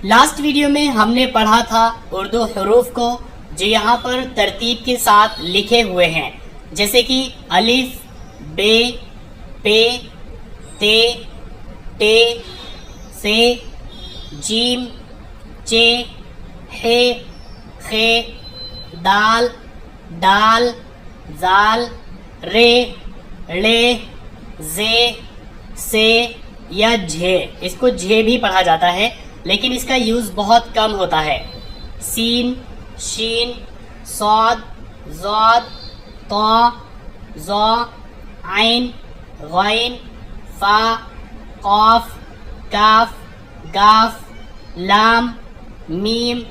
Last video में हमने पढ़ा था उर्दू हरूफ को जो यहाँ पर तरतीब के साथ लिखे हुए हैं, जैसे कि अलिफ, बे, पे, ते, टे, से, जीम, चे, हे, खे, दाल, डाल, जाल, रे, ले, जे, से या झे। इसको झे भी पढ़ा जाता है लेकिन इसका यूज़ बहुत कम होता है। सीन, शीन, सौद, ज़ौद, तौ, ज़ौ, आइन, गैन, फा, कौफ, काफ, गाफ, लाम, मीम,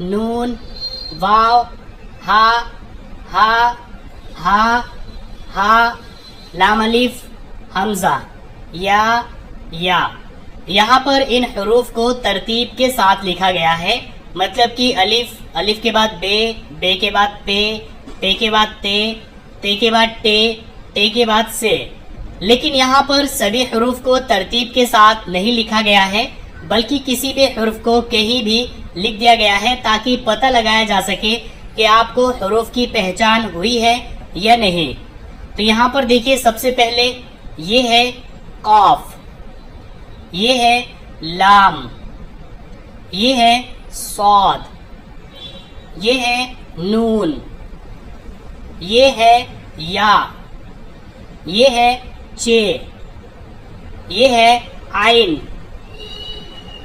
नून, वाव, हा, हा, लाम अलिफ, हमजा, या। यहाँ पर इन हरूफ को तरतीब के साथ लिखा गया है, मतलब कि अलिफ, अलिफ के बाद बे, बे के बाद पे के बाद ते के बाद टे के बाद से। लेकिन यहाँ पर सभी हरूफ को तरतीब के साथ नहीं लिखा गया है, बल्कि किसी भी हरूफ को कहीं भी लिख दिया गया है ताकि पता लगाया जा सके कि आपको हरूफ की पहचान हुई है या नहीं। तो यहाँ पर देखिए, सबसे पहले ये है कौफ, ये है लाम, ये है सौद, ये है नून, ये है या, ये है चे, ये है आइन,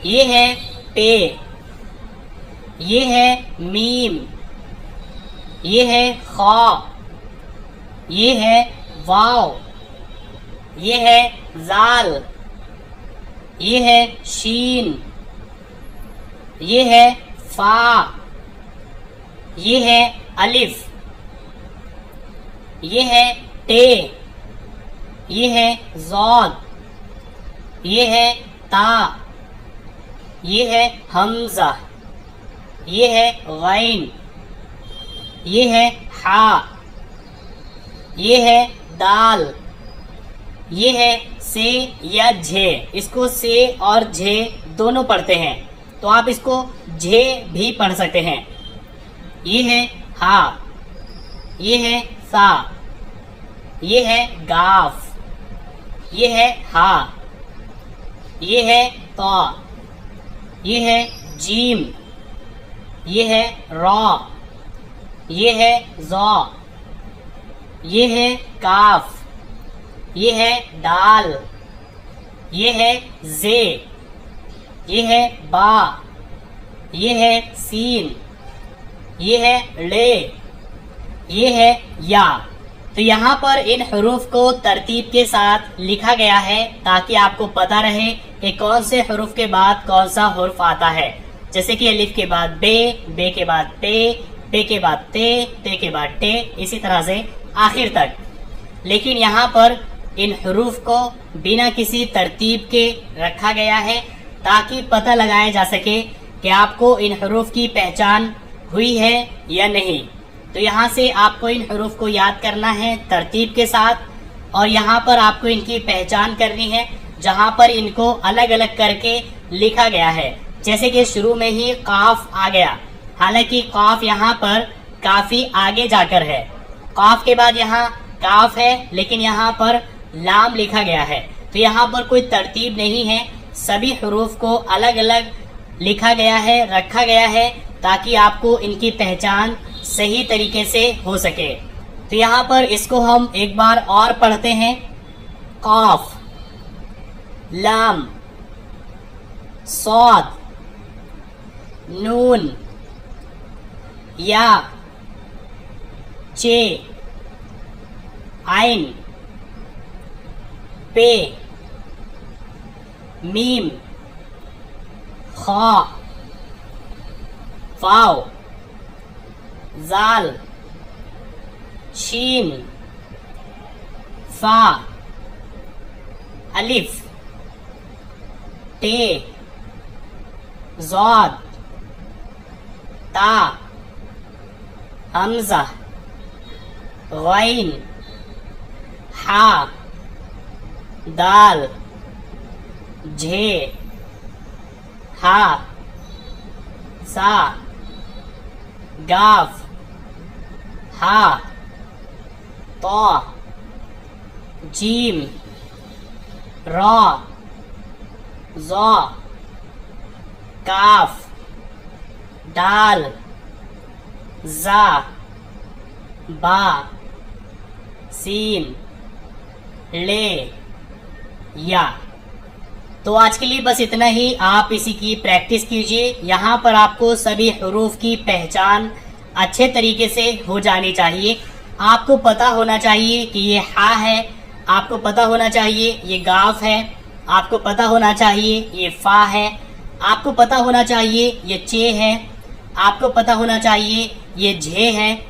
ये है पे, ये है मीम, ये है खा, ये है वाव, ये है जाल, ये है शीन, ये है फा, ये है अलिफ, ये है टे, ये है ज़ौद, ये है ता, ये है हमजा, ये है गैन, ये है हा, ये है दाल, ये है से या झे। इसको से और झे दोनों पढ़ते हैं, तो आप इसको झे भी पढ़ सकते हैं। ये है हा, ये है सा, ये है गाफ, ये है हा, ये है तौ, ये है जीम, ये है रॉ, ये है ज़ौ, ये है काफ, ये है दाल, ये है जे, ये है बा, ये है सीन, ये है ले, ये है या। तो यहाँ पर इन हरूफ को तरतीब के साथ लिखा गया है ताकि आपको पता रहे कि कौन से हरूफ के बाद कौन सा हुर्फ आता है। जैसे कि अलिफ के बाद बे के बाद पे के बाद ते के बाद टे, इसी तरह से आखिर तक। लेकिन यहाँ पर इन हरूफ को बिना किसी तरतीब के रखा गया है ताकि पता लगाया जा सके कि आपको इन हरूफ की पहचान हुई है या नहीं। तो यहाँ से आपको इन हरूफ को याद करना है तरतीब के साथ, और यहाँ पर आपको इनकी पहचान करनी है जहाँ पर इनको अलग अलग करके लिखा गया है। जैसे कि शुरू में ही काफ आ गया, हालांकि काफ यहाँ पर काफी आगे जाकर है। काफ के बाद यहाँ काफ है लेकिन यहाँ पर लाम लिखा गया है, तो यहाँ पर कोई तरतीब नहीं है, सभी हरूफ को अलग अलग लिखा गया है, रखा गया है ताकि आपको इनकी पहचान सही तरीके से हो सके। तो यहाँ पर इसको हम एक बार और पढ़ते हैं। कौफ, लाम, सौद, नून, या, चे, आइन, पे, मीम, खा, वाव, जाल, शीन, फा, अलिफ, टे, ज़ौद, ता, हमजा, गैन, हा, दाल, झे, हा, सा, गाफ, हा, तो, जीम, रा, ज़ा, काफ, दाल, जा, बा, सीन, ले, या। तो आज के लिए बस इतना ही। आप इसी की प्रैक्टिस कीजिए। यहाँ पर आपको सभी हरूफ की पहचान अच्छे तरीके से हो जानी चाहिए। आपको पता होना चाहिए कि ये हा है, आपको पता होना चाहिए ये गाफ है, आपको पता होना चाहिए ये फा है, आपको पता होना चाहिए ये चे है, आपको पता होना चाहिए ये झे है,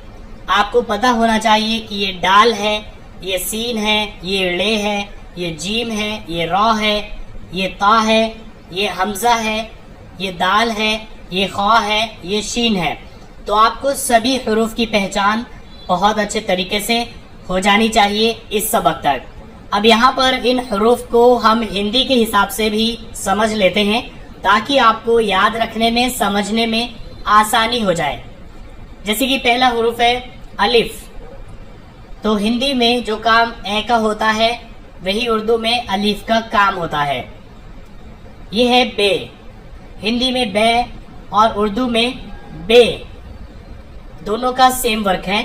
आपको पता होना चाहिए कि ये डाल है, ये सीन है, ये ले है, ये जीम है, ये रॉ है, ये ता है, ये हमजा है, ये दाल है, ये खा है, ये शीन है। तो आपको सभी हरूफ की पहचान बहुत अच्छे तरीके से हो जानी चाहिए इस सबक तक। अब यहाँ पर इन हरूफ को हम हिंदी के हिसाब से भी समझ लेते हैं ताकि आपको याद रखने में, समझने में आसानी हो जाए। जैसे कि पहला हरूफ है अलिफ। तो हिंदी में जो काम ए का होता है वही उर्दू में अलिफ का काम होता है। ये है बे। हिंदी में बे और उर्दू में बे, दोनों का सेम वर्क है।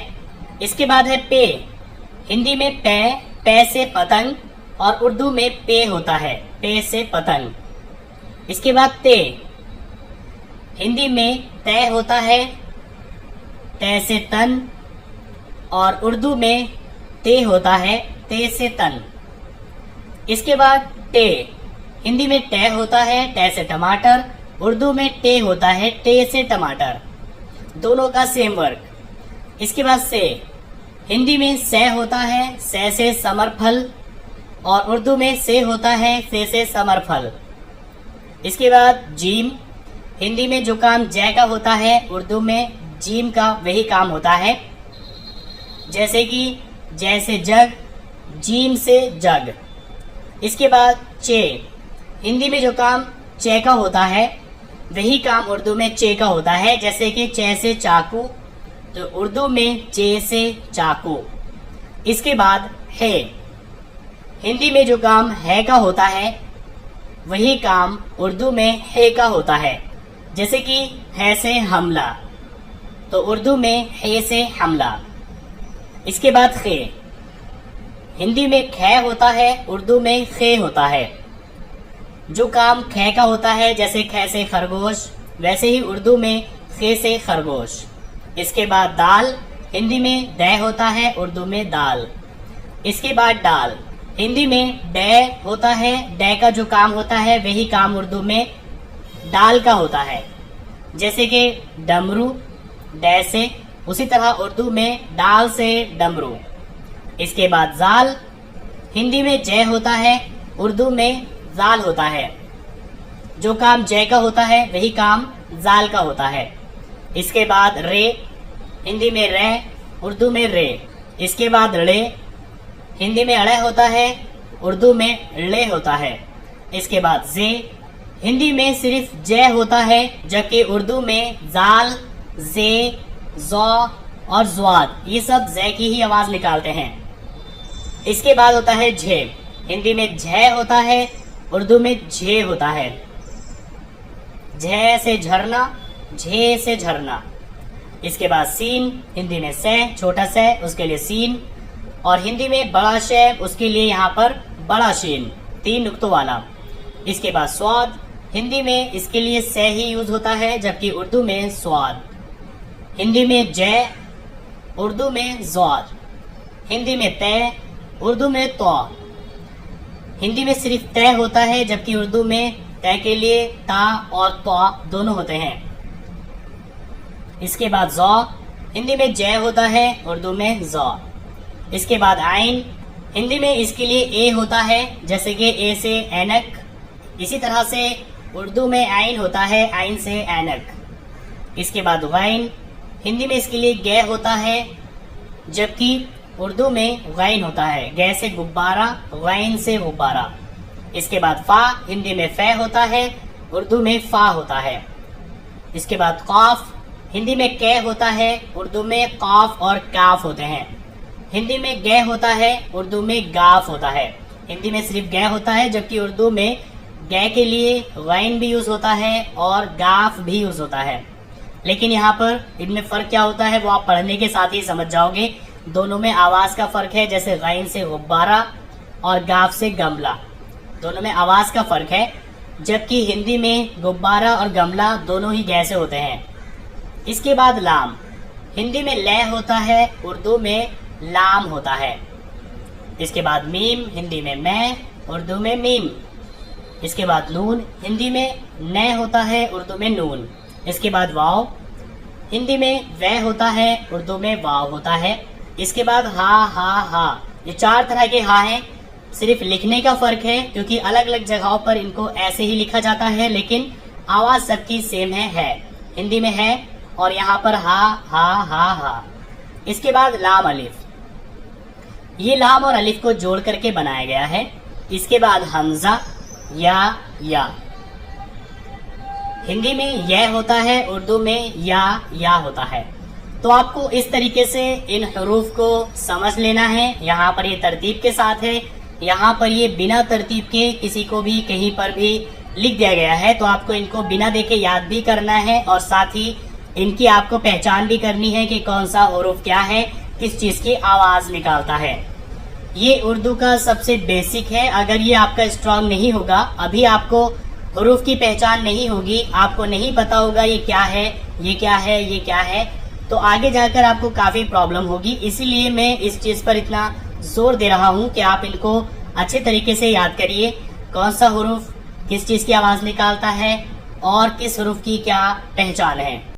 इसके बाद है पे। हिंदी में पे से पतंग, और उर्दू में पे होता है, पे से पतंग। इसके बाद ते। हिंदी में तय होता है, तय से तन, और उर्दू में ते होता है, ते से तन। इसके बाद टे। हिंदी में टे होता है, टे से टमाटर, उर्दू में टे होता है, टे से टमाटर, दोनों का सेम वर्क। इसके बाद से। हिंदी में से होता है, से समरफल, और उर्दू में से होता है, से समरफल। इसके बाद जीम। हिंदी में जो काम जय का होता है उर्दू में जीम का वही काम होता है। जैसे कि जैसे जग, जीम से जग। इसके बाद चे। हिंदी में जो काम चे का होता है वही काम उर्दू में चे का होता है। जैसे कि चे से चाकू, तो उर्दू में चे से चाकू। इसके बाद है। हिंदी में जो काम है का होता है वही काम उर्दू में है का होता है। जैसे कि है से हमला, तो उर्दू में है से हमला। इसके बाद खे। हिंदी में खे होता है, उर्दू में खे होता है। जो काम खे का होता है, जैसे खे से खरगोश, वैसे ही उर्दू में खे से खरगोश। इसके बाद दाल। हिंदी में दै होता है, उर्दू में दाल। इसके बाद डाल। हिंदी में डे होता है, डे का जो काम होता है वही काम उर्दू में डाल का होता है। जैसे कि डमरू, डे से, उसी तरह उर्दू में डाल से डमरू। इसके बाद जाल। हिंदी में जय होता है, उर्दू में जाल होता है। जो काम जय का होता है वही काम जाल का होता है। इसके बाद रे। हिंदी में रे, उर्दू में रे। इसके बाद ड़े। हिंदी में अड़े होता है, उर्दू में ले होता है। इसके बाद जे। हिंदी में सिर्फ जय होता है, जबकि उर्दू में जाल, जे, जौ और ज्वाद, ये सब जय की ही आवाज निकालते हैं। इसके बाद होता है झे। हिंदी में झे होता है, उर्दू में झे होता है। झे से झरना, झे से झरना। इसके बाद सीन। हिंदी में से, छोटा से, उसके लिए सीन, और हिंदी में बड़ा शे, उसके लिए यहाँ पर बड़ा शीन, 3 नुक्तों वाला। इसके बाद स्वाद। हिंदी में इसके लिए से ही यूज होता है, जबकि उर्दू में स्वाद। हिंदी में जय, उर्दू में ज़ौर। हिंदी में तय, उर्दू में तो। हिंदी में सिर्फ तय होता है, जबकि उर्दू में तय के लिए ता और तो दोनों होते हैं। इसके बाद जौ। हिंदी में जय होता है, उर्दू में जौ। इसके बाद आइन। हिंदी में इसके लिए ए होता है, जैसे कि ए से ऐनक। इसी तरह से उर्दू में आइन होता है, आइन से ऐनक। इसके बाद गैन। हिंदी में इसके लिए गे होता है, जबकि उर्दू में गैन होता है। गे से गुब्बारा, गैन से गुब्बारा। इसके बाद फा। हिंदी में फे होता है, उर्दू में फा होता है। इसके बाद काफ, हिंदी में कै होता है, उर्दू में काफ और काफ होते हैं। हिंदी में गे होता है, उर्दू में गाफ होता है। हिंदी में सिर्फ गे होता है, जबकि उर्दू में गे के लिए वाइन भी यूज होता है और गाफ भी यूज होता है। लेकिन यहाँ पर इनमें फर्क क्या होता है वो आप पढ़ने के साथ ही समझ जाओगे। दोनों में आवाज का फर्क है, जैसे गाइन से गुब्बारा और गाफ से गमला, दोनों में आवाज का फर्क है। जबकि हिंदी में गुब्बारा और गमला दोनों ही गे से होते हैं। इसके बाद लाम, हिंदी में लय होता है, उर्दू में लाम होता है। इसके बाद मीम, हिंदी में मैं, उर्दू में मीम। इसके बाद नून, हिंदी में न होता है, उर्दू में नून। इसके बाद वाव, हिंदी में वह होता है, उर्दू में वाव होता है। इसके बाद हा। ये 4 तरह के हा हैं। सिर्फ लिखने का फर्क है, क्योंकि अलग अलग जगहों पर इनको ऐसे ही लिखा जाता है, लेकिन आवाज सबकी सेम है। हिंदी में है और यहाँ पर हा। इसके बाद लाम अलिफ, ये लाम और अलिफ को जोड़ करके बनाया गया है। इसके बाद हमजा या, हिंदी में यह होता है, उर्दू में या होता है। तो आपको इस तरीके से इन हरूफ को समझ लेना है। यहाँ पर ये तरतीब के साथ है, यहाँ पर ये बिना तरतीब के किसी को भी कहीं पर भी लिख दिया गया है, तो आपको इनको बिना देखे याद भी करना है और साथ ही इनकी आपको पहचान भी करनी है कि कौन सा हरूफ क्या है, किस चीज की आवाज निकालता है। ये उर्दू का सबसे बेसिक है। अगर ये आपका स्ट्रांग नहीं होगा, अभी आपको हरूफ की पहचान नहीं होगी, आपको नहीं पता होगा ये क्या है, ये क्या है, ये क्या है, तो आगे जाकर आपको काफी प्रॉब्लम होगी। इसीलिए मैं इस चीज पर इतना जोर दे रहा हूँ कि आप इनको अच्छे तरीके से याद करिए, कौन सा हरूफ किस चीज की आवाज निकालता है और किस हरूफ की क्या पहचान है।